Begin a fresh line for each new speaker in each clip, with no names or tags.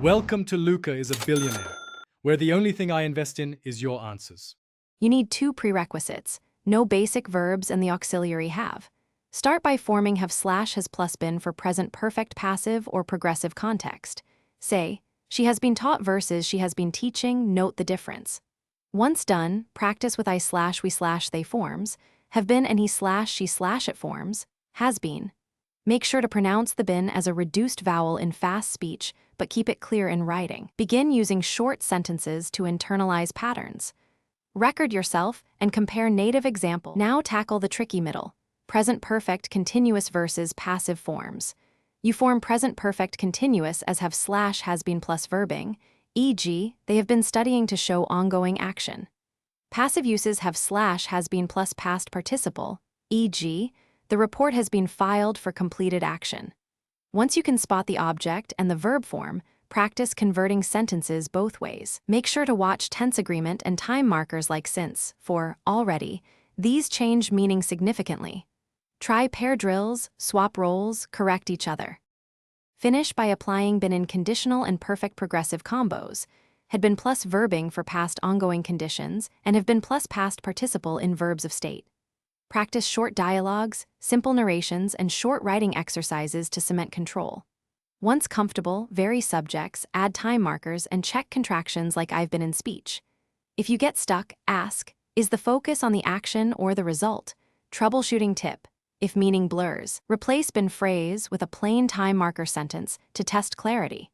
Welcome to Luca is a billionaire, where the only thing I invest in is your answers.
You need 2 prerequisites, no basic verbs and the auxiliary have. Start by forming have slash has plus been for present perfect passive or progressive context. Say, she has been taught versus she has been teaching, note the difference. Once done, practice with I slash we slash they forms, have been and he slash she slash it forms, has been. Make sure to pronounce the been as a reduced vowel in fast speech, but keep it clear in writing. Begin using short sentences to internalize patterns. Record yourself and compare native examples. Now tackle the tricky middle, present perfect continuous versus passive forms. You form present perfect continuous as have slash has been plus verbing, e.g., they have been studying to show ongoing action. Passive uses have slash has been plus past participle, e.g., the report has been filed for completed action. Once you can spot the object and the verb form, practice converting sentences both ways. Make sure to watch tense agreement and time markers like since, for, already. These change meaning significantly. Try pair drills, swap roles, correct each other. Finish by applying been in conditional and perfect progressive combos, had been plus verbing for past ongoing conditions, and have been plus past participle in verbs of state. Practice short dialogues, simple narrations, and short writing exercises to cement control. Once comfortable, vary subjects, add time markers, and check contractions like I've been in speech. If you get stuck, ask, is the focus on the action or the result? Troubleshooting tip, if meaning blurs, replace been phrase with a plain time marker sentence to test clarity.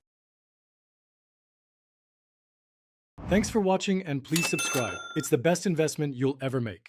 Thanks for watching and please subscribe. It's the best investment you'll ever make.